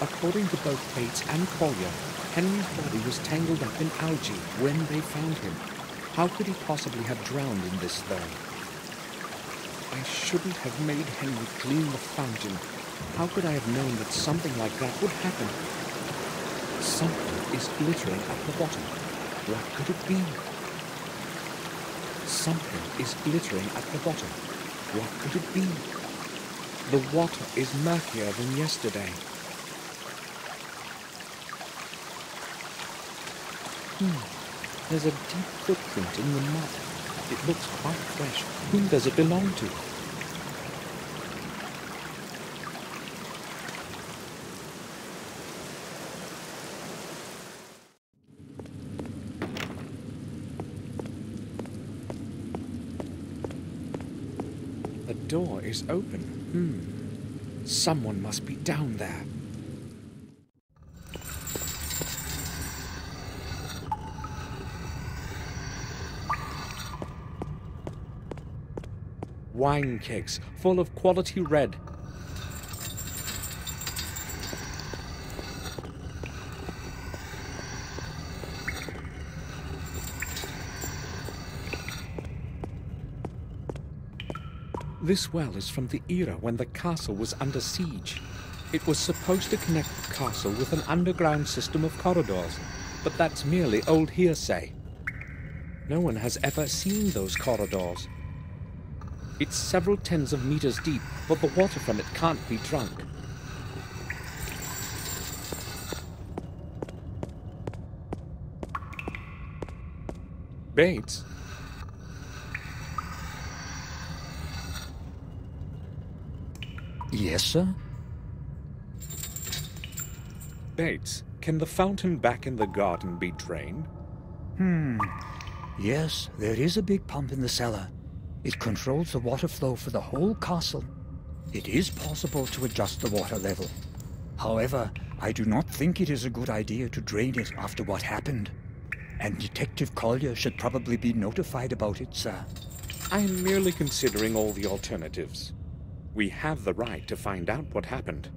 According to both Bates and Collier, Henry's body was tangled up in algae when they found him. How could he possibly have drowned in this, though? I shouldn't have made Henry clean the fountain. How could I have known that something like that would happen? Something is glittering at the bottom. What could it be? Something is glittering at the bottom. What could it be? The water is murkier than yesterday. There's a deep footprint in the mud. It looks quite fresh. Whom does it belong to? The door is open. Someone must be down there. Wine kegs full of quality red. This well is from the era when the castle was under siege. It was supposed to connect the castle with an underground system of corridors, but that's merely old hearsay. No one has ever seen those corridors. It's several tens of meters deep, but the water from it can't be drunk. Bates? Yes, sir? Bates, can the fountain back in the garden be drained? Yes, there is a big pump in the cellar. It controls the water flow for the whole castle. It is possible to adjust the water level. However, I do not think it is a good idea to drain it after what happened. And Detective Collier should probably be notified about it, sir. I am merely considering all the alternatives. We have the right to find out what happened.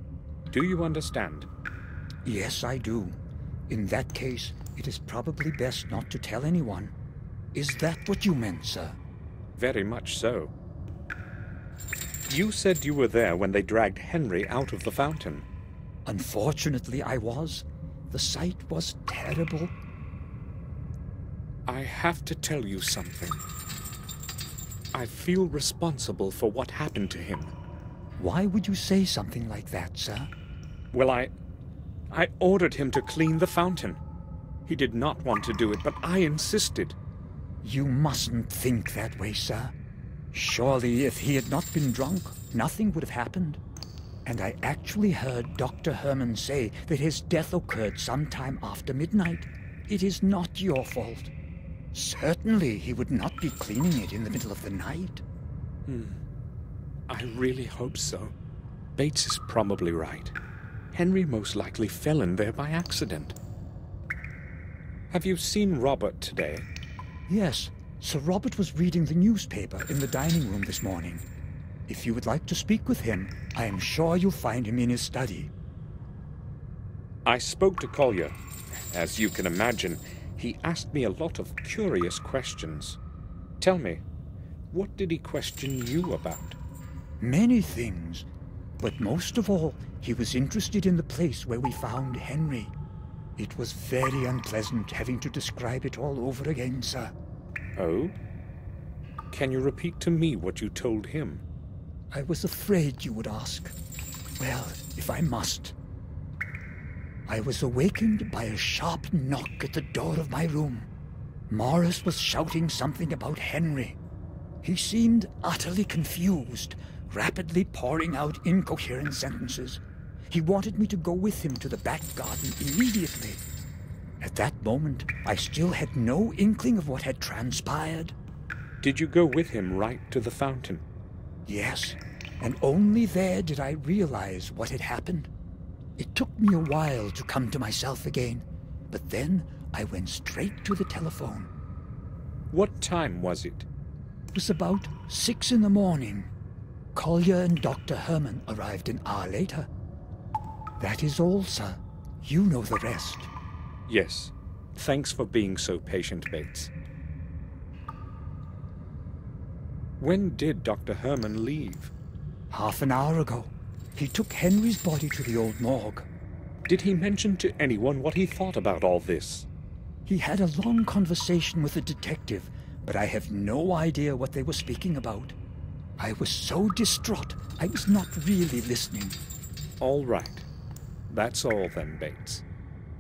Do you understand? Yes, I do. In that case, it is probably best not to tell anyone. Is that what you meant, sir? Very much so. You said you were there when they dragged Henry out of the fountain. Unfortunately, I was. The sight was terrible. I have to tell you something. I feel responsible for what happened to him. Why would you say something like that, sir? Well, I ordered him to clean the fountain. He did not want to do it, but I insisted. You mustn't think that way, sir. Surely, if he had not been drunk, nothing would have happened. And I actually heard Dr. Herman say that his death occurred sometime after midnight. It is not your fault. Certainly, he would not be cleaning it in the middle of the night. I really hope so. Bates is probably right. Henry most likely fell in there by accident. Have you seen Robert today? Yes, Sir Robert was reading the newspaper in the dining room this morning. If you would like to speak with him, I am sure you'll find him in his study. I spoke to Collier. As you can imagine, he asked me a lot of curious questions. Tell me, what did he question you about? Many things, but most of all, he was interested in the place where we found Henry. It was very unpleasant having to describe it all over again, sir. Oh? Can you repeat to me what you told him? I was afraid you would ask. Well, if I must. I was awakened by a sharp knock at the door of my room. Morris was shouting something about Henry. He seemed utterly confused, rapidly pouring out incoherent sentences. He wanted me to go with him to the back garden immediately. At that moment, I still had no inkling of what had transpired. Did you go with him right to the fountain? Yes, and only there did I realize what had happened. It took me a while to come to myself again, but then I went straight to the telephone. What time was it? It was about 6 in the morning. Collier and Dr. Herman arrived an hour later. That is all, sir. You know the rest. Yes. Thanks for being so patient, Bates. When did Dr. Herman leave? Half an hour ago. He took Henry's body to the old morgue. Did he mention to anyone what he thought about all this? He had a long conversation with a detective, but I have no idea what they were speaking about. I was so distraught, I was not really listening. All right. That's all then, Bates.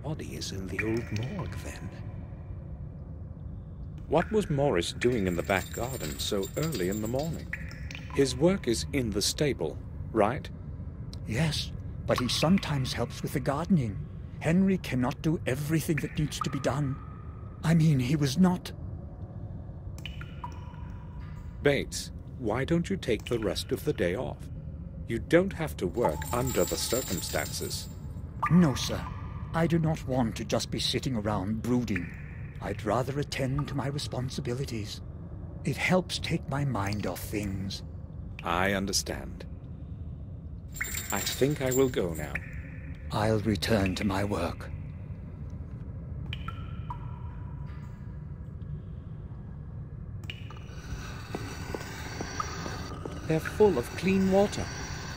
Body is in the old morgue then. What was Morris doing in the back garden so early in the morning? His work is in the stable, right? Yes, but he sometimes helps with the gardening. Henry cannot do everything that needs to be done. I mean, he was not... Bates, why don't you take the rest of the day off? You don't have to work under the circumstances. No, sir. I do not want to just be sitting around brooding. I'd rather attend to my responsibilities. It helps take my mind off things. I understand. I think I will go now. I'll return to my work. They're full of clean water.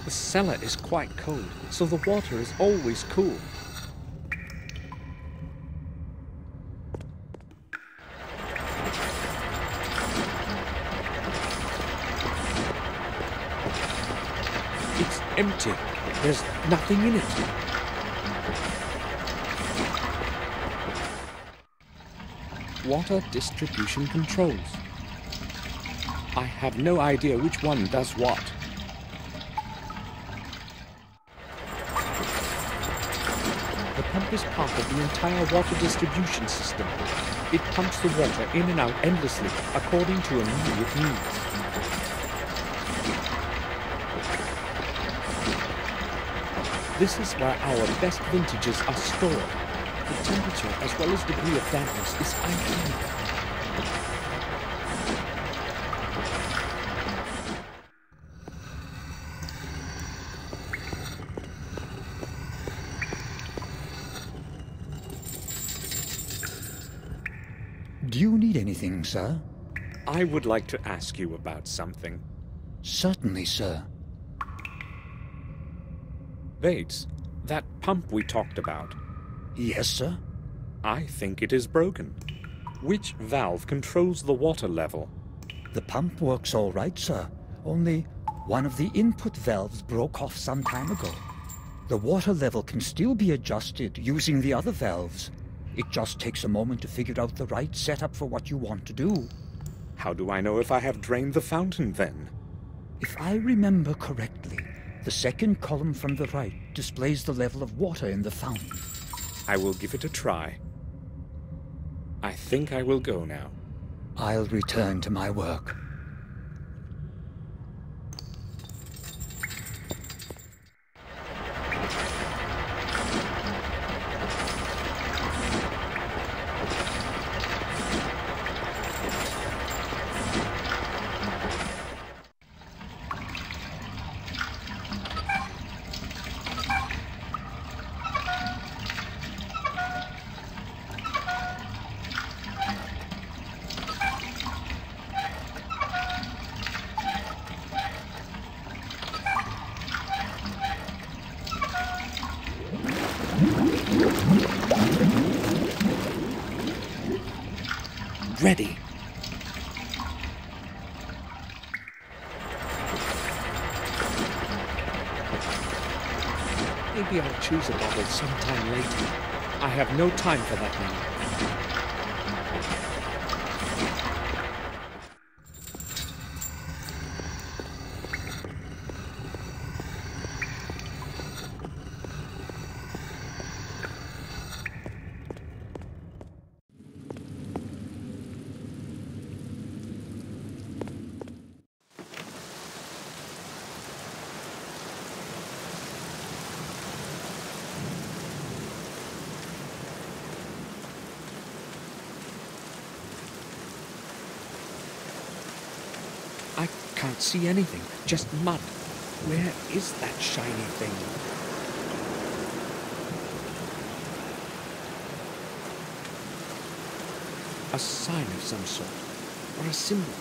The cellar is quite cold, so the water is always cool. It's empty. There's nothing in it. Water distribution controls. I have no idea which one does what. The pump is part of the entire water distribution system. It pumps the water in and out endlessly according to immediate needs. This is where our best vintages are stored. The temperature as well as degree of dampness is ideal. Do you need anything, sir? I would like to ask you about something. Certainly, sir. Bates, that pump we talked about, Yes, sir? I think it is broken. Which valve controls the water level? The pump works all right, sir. Only one of the input valves broke off some time ago. The water level can still be adjusted using the other valves. It just takes a moment to figure out the right setup for what you want to do. How do I know if I have drained the fountain then? If I remember correctly, the second column from the right displays the level of water in the fountain. I will give it a try. I think I will go now. I'll return to my work. Ready. Maybe I'll choose a bottle sometime later. I have no time for that now. I can't see anything, just mud. Where is that shiny thing? A sign of some sort, or a symbol.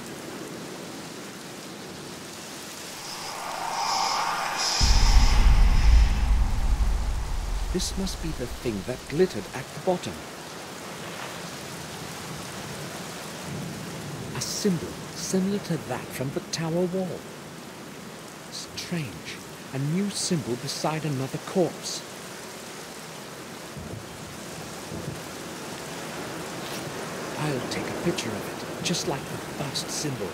This must be the thing that glittered at the bottom. A symbol similar to that from the tower wall. Strange, a new symbol beside another corpse. I'll take a picture of it, just like the first symbol.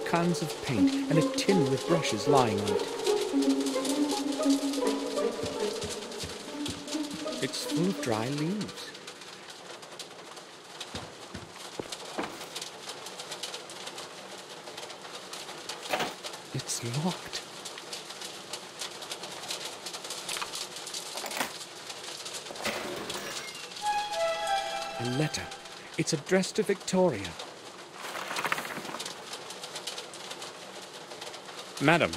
Cans of paint and a tin with brushes lying on it. It's full of dry leaves. It's locked. A letter. It's addressed to Victoria. Madam,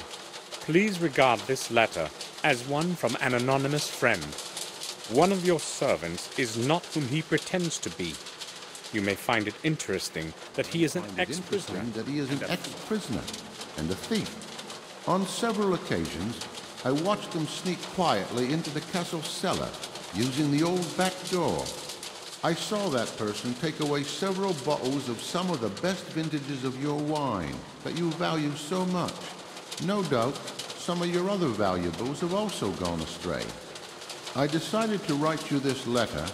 please regard this letter as one from an anonymous friend. One of your servants is not whom he pretends to be. You may find it interesting that he is an ex-prisoner. And a thief. On several occasions, I watched them sneak quietly into the castle cellar, using the old back door. I saw that person take away several bottles of some of the best vintages of your wine that you value so much. No doubt, some of your other valuables have also gone astray. I decided to write you this letter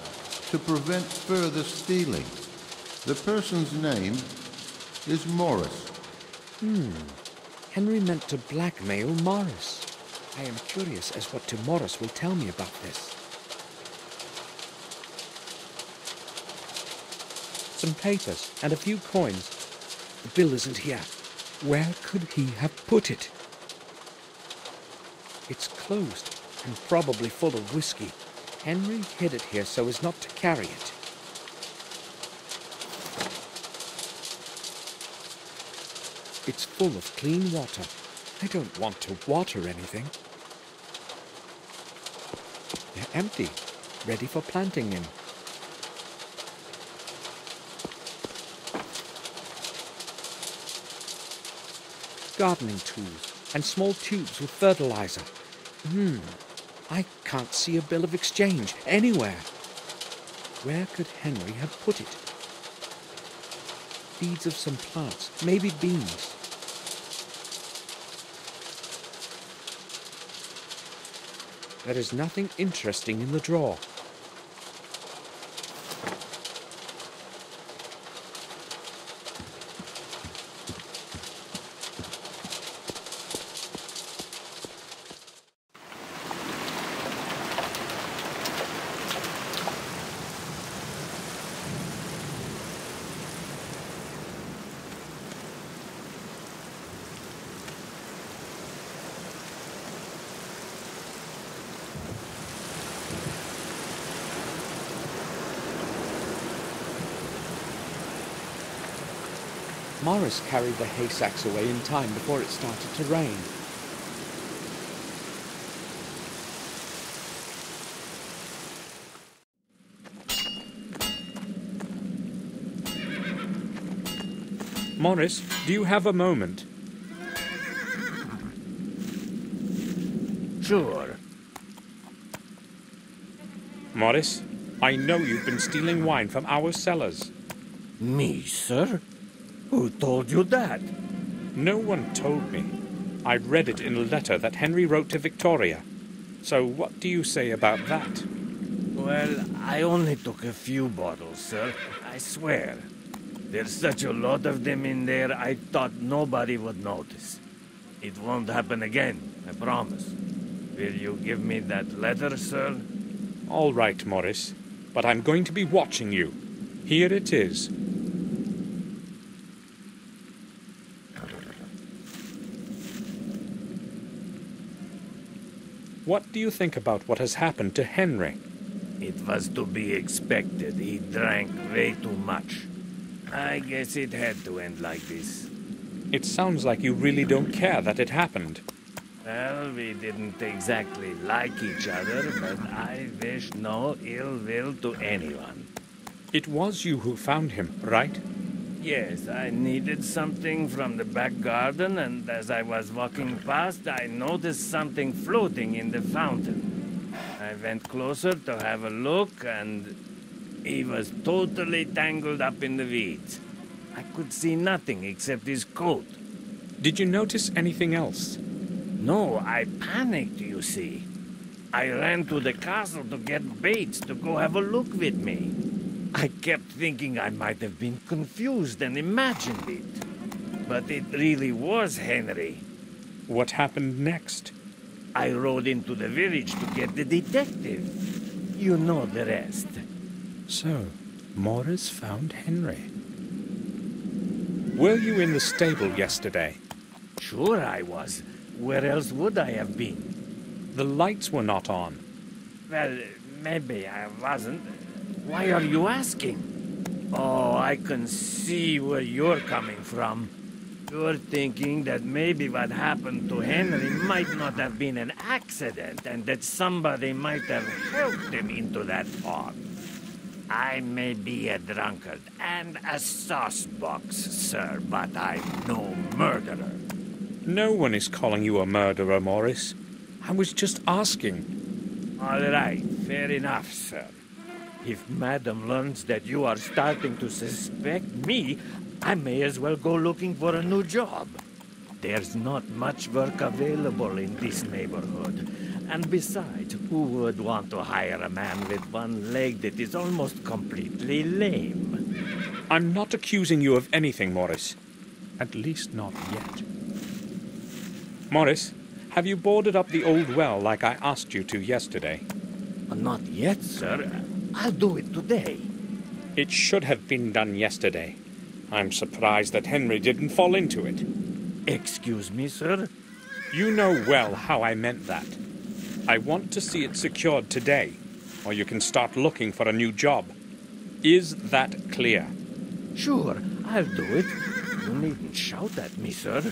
to prevent further stealing. The person's name is Morris. Henry meant to blackmail Morris. I am curious as what Morris will tell me about this. Some papers and a few coins. The bill isn't here. Where could he have put it? It's closed and probably full of whiskey. Henry hid it here so as not to carry it. It's full of clean water. I don't want to water anything. They're empty, ready for planting in. Gardening tools and small tubes with fertilizer. I can't see a bill of exchange anywhere. Where could Henry have put it? Seeds of some plants, maybe beans. There is nothing interesting in the drawer. Morris carried the hay sacks away in time before it started to rain. Morris, do you have a moment? Sure. Morris, I know you've been stealing wine from our cellars. Me, sir? Who told you that? No one told me. I read it in a letter that Henry wrote to Victoria. So what do you say about that? Well, I only took a few bottles, sir. I swear. There's such a lot of them in there, I thought nobody would notice. It won't happen again, I promise. Will you give me that letter, sir? All right, Morris. But I'm going to be watching you. Here it is. What do you think about what has happened to Henry? It was to be expected. He drank way too much. I guess it had to end like this. It sounds like you really don't care that it happened. Well, we didn't exactly like each other, but I wish no ill will to anyone. It was you who found him, right? Yes, I needed something from the back garden, and as I was walking past, I noticed something floating in the fountain. I went closer to have a look, and he was totally tangled up in the weeds. I could see nothing except his coat. Did you notice anything else? No, I panicked, you see. I ran to the castle to get Bates to go have a look with me. I kept thinking I might have been confused and imagined it. But it really was Henry. What happened next? I rode into the village to get the detective. You know the rest. So, Morris found Henry. Were you in the stable yesterday? Sure I was. Where else would I have been? The lights were not on. Well, maybe I wasn't. Why are you asking? Oh, I can see where you're coming from. You're thinking that maybe what happened to Henry might not have been an accident and that somebody might have helped him into that fog. I may be a drunkard and a saucebox, sir, but I'm no murderer. No one is calling you a murderer, Morris. I was just asking. All right, fair enough, sir. If Madam learns that you are starting to suspect me, I may as well go looking for a new job. There's not much work available in this neighborhood. And besides, who would want to hire a man with one leg that is almost completely lame? I'm not accusing you of anything, Morris. At least not yet. Morris, have you boarded up the old well like I asked you to yesterday? Not yet, sir. I'll do it today. It should have been done yesterday. I'm surprised that Henry didn't fall into it. Excuse me, sir? You know well how I meant that. I want to see it secured today, or you can start looking for a new job. Is that clear? Sure, I'll do it. You needn't shout at me, sir.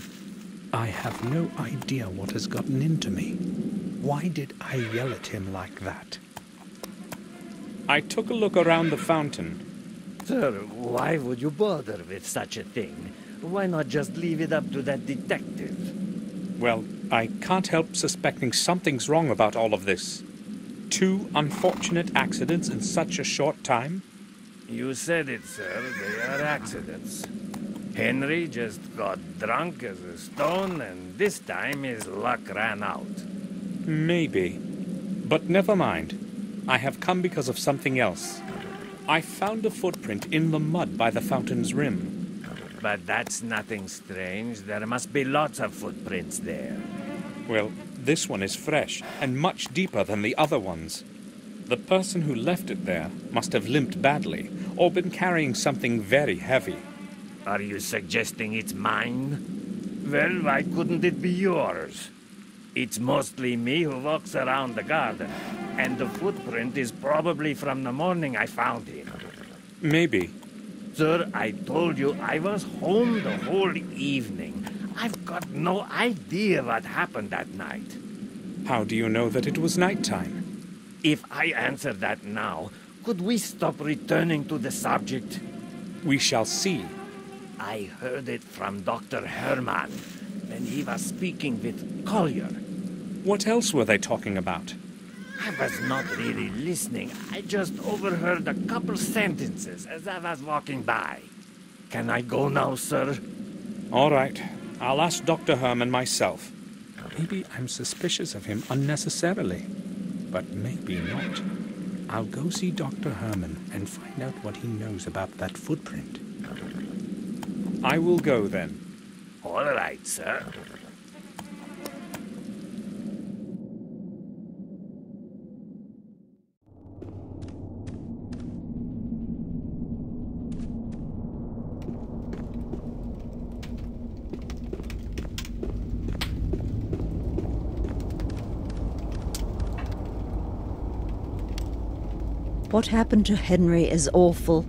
I have no idea what has gotten into me. Why did I yell at him like that? I took a look around the fountain. Sir, why would you bother with such a thing? Why not just leave it up to that detective? Well, I can't help suspecting something's wrong about all of this. 2 unfortunate accidents in such a short time? You said it, sir. They are accidents. Henry just got drunk as a stone, and this time his luck ran out. Maybe. But never mind. I have come because of something else. I found a footprint in the mud by the fountain's rim. But that's nothing strange. There must be lots of footprints there. Well, this one is fresh and much deeper than the other ones. The person who left it there must have limped badly or been carrying something very heavy. Are you suggesting it's mine? Well, why couldn't it be yours? It's mostly me who walks around the garden, and the footprint is probably from the morning I found him. Maybe. Sir, I told you I was home the whole evening. I've got no idea what happened that night. How do you know that it was nighttime? If I answer that now, could we stop returning to the subject? We shall see. I heard it from Dr. Herman, when he was speaking with Collier. What else were they talking about? I was not really listening. I just overheard a couple sentences as I was walking by. Can I go now, sir? All right. I'll ask Dr. Herman myself. Maybe I'm suspicious of him unnecessarily. but maybe not. I'll go see Dr. Herman and find out what he knows about that footprint. I will go then. All right, sir. What happened to Henry is awful.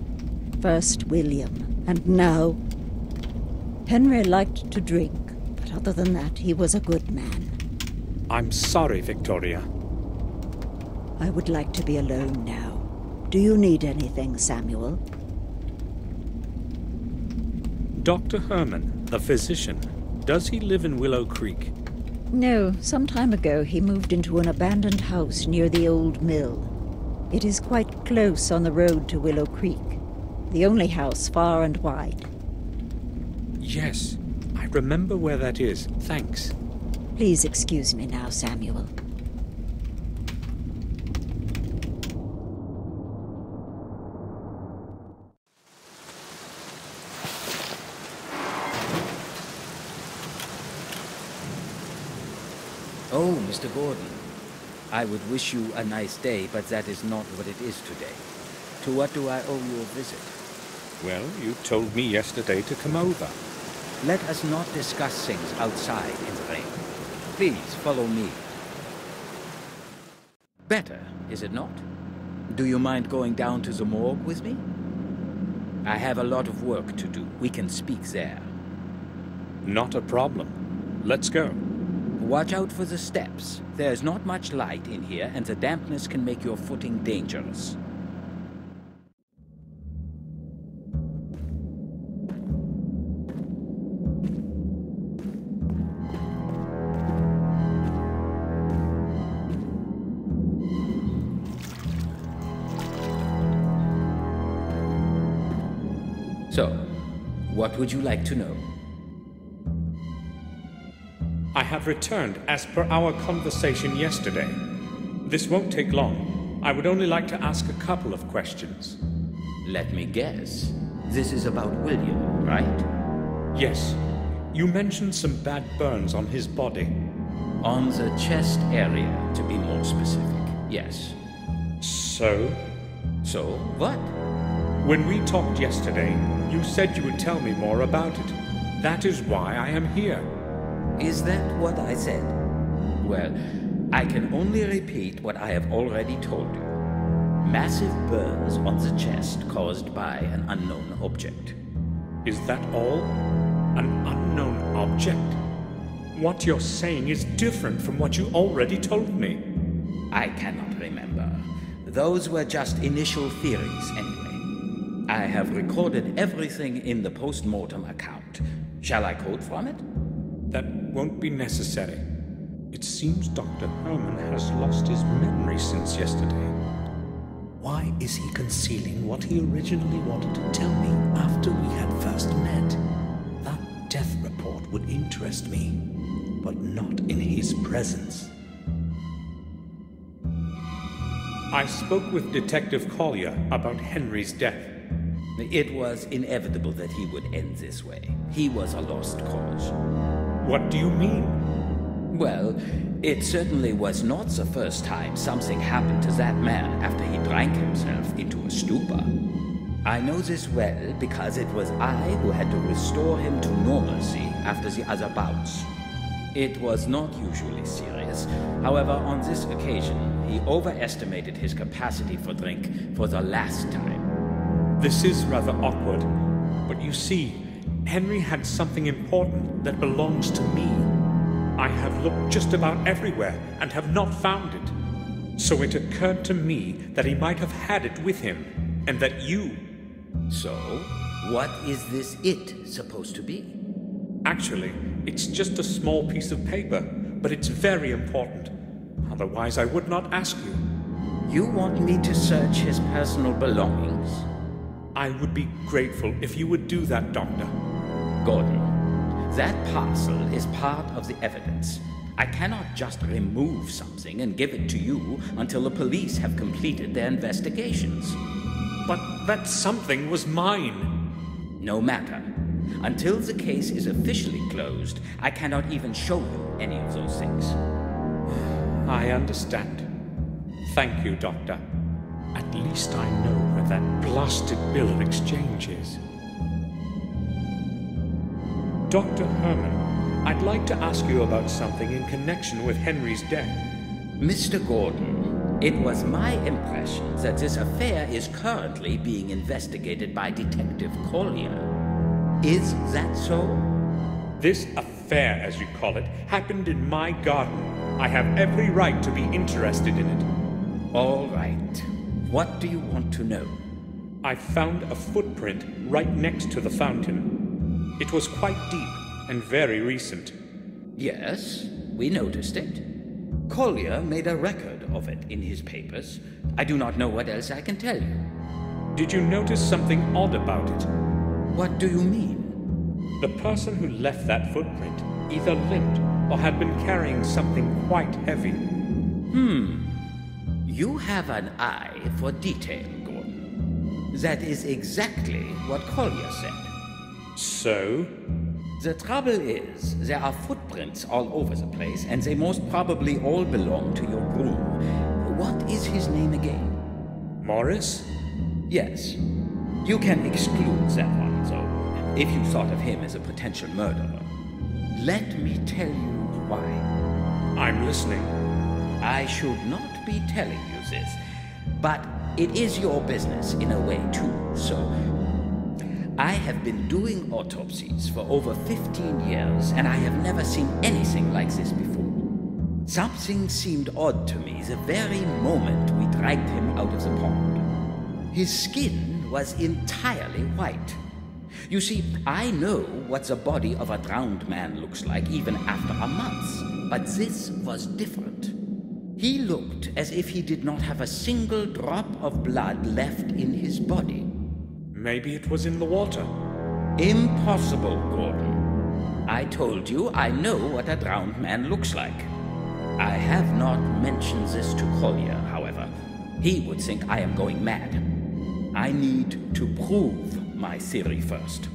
First William, and now... Henry liked to drink, but other than that, he was a good man. I'm sorry, Victoria. I would like to be alone now. Do you need anything, Samuel? Dr. Herman, the physician, does he live in Willow Creek? No, some time ago he moved into an abandoned house near the old mill. It is quite close on the road to Willow Creek, the only house far and wide. Yes, I remember where that is. Thanks. Please excuse me now, Samuel. Oh, Mr. Gordon. I would wish you a nice day, but that is not what it is today. To what do I owe you a visit? Well, you told me yesterday to come over. Let us not discuss things outside in the rain. Please follow me. Better, is it not? Do you mind going down to the morgue with me? I have a lot of work to do. We can speak there. Not a problem. Let's go. Watch out for the steps. There's not much light in here, and the dampness can make your footing dangerous. So, what would you like to know? I have returned as per our conversation yesterday. This won't take long. I would only like to ask a couple of questions. Let me guess. This is about William, right? Yes. You mentioned some bad burns on his body. On the chest area, to be more specific. Yes. So? So, what? When we talked yesterday, you said you would tell me more about it. That is why I am here. Is that what I said? Well, I can only repeat what I have already told you. Massive burns on the chest caused by an unknown object. Is that all? An unknown object? What you're saying is different from what you already told me. I cannot remember. Those were just initial theories, anyway. I have recorded everything in the post-mortem account. Shall I quote from it? That won't be necessary. It seems Dr. Herman has lost his memory since yesterday. Why is he concealing what he originally wanted to tell me after we had first met? That death report would interest me, but not in his presence. I spoke with Detective Collier about Henry's death. It was inevitable that he would end this way. He was a lost cause. What do you mean? Well, it certainly was not the first time something happened to that man after he drank himself into a stupor. I know this well because it was I who had to restore him to normalcy after the other bouts. It was not usually serious. However, on this occasion, he overestimated his capacity for drink for the last time. This is rather awkward, but you see, Henry had something important that belongs to me. I have looked just about everywhere and have not found it. So it occurred to me that he might have had it with him, and that you... So, what is this it supposed to be? Actually, it's just a small piece of paper, but it's very important. Otherwise, I would not ask you. You want me to search his personal belongings? I would be grateful if you would do that, Doctor. Gordon, that parcel is part of the evidence. I cannot just remove something and give it to you until the police have completed their investigations. But that something was mine. No matter. Until the case is officially closed, I cannot even show you any of those things. I understand. Thank you, Doctor. At least I know where that blasted bill of exchange is. Dr. Herman, I'd like to ask you about something in connection with Henry's death. Mr. Gordon, it was my impression that this affair is currently being investigated by Detective Collier. Is that so? This affair, as you call it, happened in my garden. I have every right to be interested in it. All right. What do you want to know? I found a footprint right next to the fountain. It was quite deep and very recent. Yes, we noticed it. Collier made a record of it in his papers. I do not know what else I can tell you. Did you notice something odd about it? What do you mean? The person who left that footprint either limped or had been carrying something quite heavy. You have an eye for detail, Gordon. That is exactly what Collier said. So? The trouble is, there are footprints all over the place, and they most probably all belong to your groom. What is his name again? Morris? Yes. You can exclude that one, though, if you thought of him as a potential murderer. Let me tell you why. I'm listening. I should not be telling you this, but it is your business in a way too, so... I have been doing autopsies for over 15 years, and I have never seen anything like this before. Something seemed odd to me the very moment we dragged him out of the pond. His skin was entirely white. You see, I know what the body of a drowned man looks like even after a month, but this was different. He looked as if he did not have a single drop of blood left in his body. Maybe it was in the water. Impossible, Gordon. I told you I know what a drowned man looks like. I have not mentioned this to Collier, however. He would think I am going mad. I need to prove my theory first.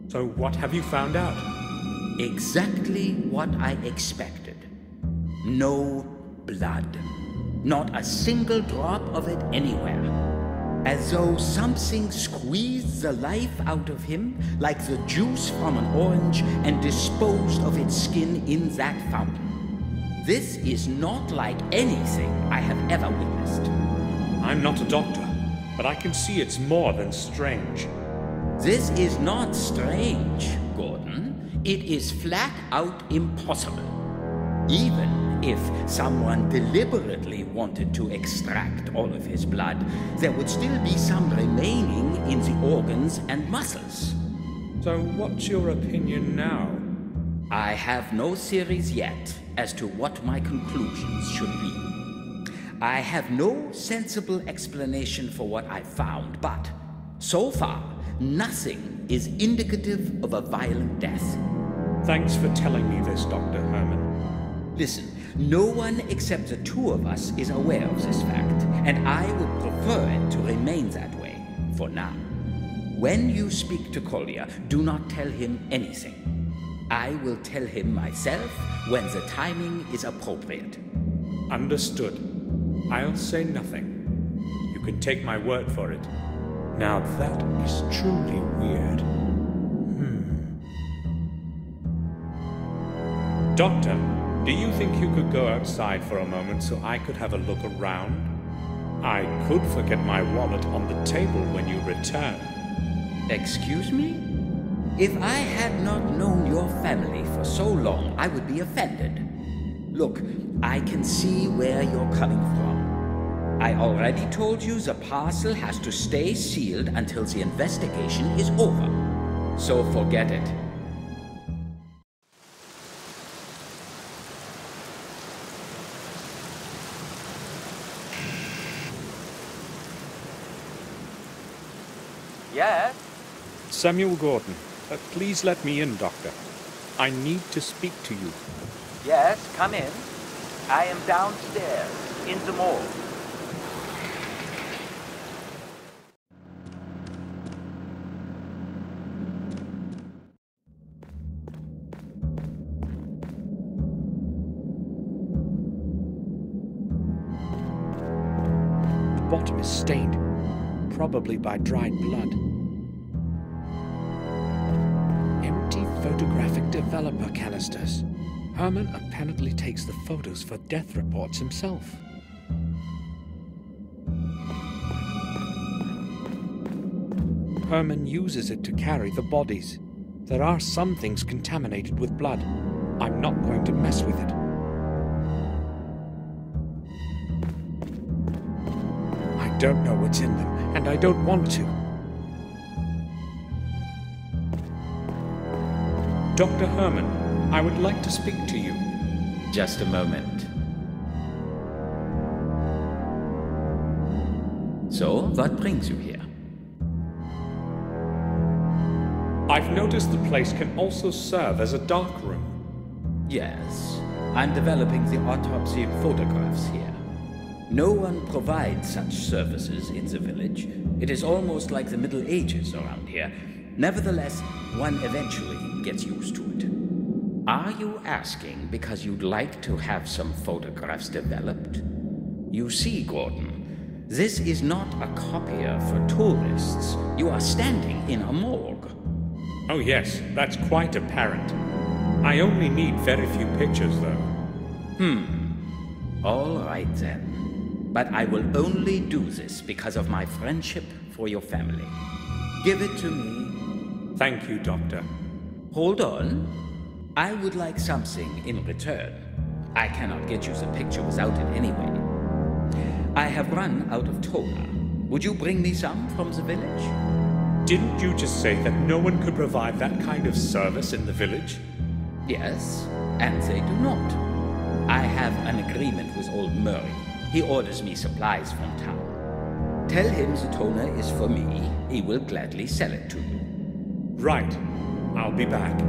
So what have you found out? Exactly what I expected. No blood. Not a single drop of it anywhere. As though something squeezed the life out of him, like the juice from an orange, and disposed of its skin in that fountain. This is not like anything I have ever witnessed. I'm not a doctor, but I can see it's more than strange. This is not strange, Gordon. It is flat out impossible. Even if someone deliberately wanted to extract all of his blood, there would still be some remaining in the organs and muscles. So what's your opinion now? I have no theories yet as to what my conclusions should be. I have no sensible explanation for what I found, but so far, nothing is indicative of a violent death. Thanks for telling me this, Dr. Herman. Listen, no one except the two of us is aware of this fact, and I would prefer it to remain that way, for now. When you speak to Collier, do not tell him anything. I will tell him myself when the timing is appropriate. Understood. I'll say nothing. You can take my word for it. Now that is truly weird. Doctor, do you think you could go outside for a moment so I could have a look around? I could forget my wallet on the table when you return. Excuse me? If I had not known your family for so long, I would be offended. Look, I can see where you're coming from. I already told you the parcel has to stay sealed until the investigation is over. So forget it. Yes? Samuel Gordon, please let me in, Doctor. I need to speak to you. Yes, come in. I am downstairs, in the morgue. The bottom is stained, probably by dried blood. Empty photographic developer canisters. Herman apparently takes the photos for death reports himself. Herman uses it to carry the bodies. There are some things contaminated with blood. I'm not going to mess with it. I don't know what's in them, and I don't want to. Dr. Herman, I would like to speak to you. Just a moment. So, what brings you here? I've noticed the place can also serve as a dark room. Yes, I'm developing the autopsy photographs here. No one provides such services in the village. It is almost like the Middle Ages around here. Nevertheless, one eventually gets used to it. Are you asking because you'd like to have some photographs developed? You see, Gordon, this is not a copier for tourists. You are standing in a morgue. Oh yes, that's quite apparent. I only need very few pictures, though. All right, then. But I will only do this because of my friendship for your family. Give it to me. Thank you, Doctor. Hold on. I would like something in return. I cannot get you the picture without it anyway. I have run out of toner. Would you bring me some from the village? Didn't you just say that no one could provide that kind of service in the village? Yes, and they do not. I have an agreement with old Murray. He orders me supplies from town. Tell him the toner is for me. He will gladly sell it to you. Right. I'll be back.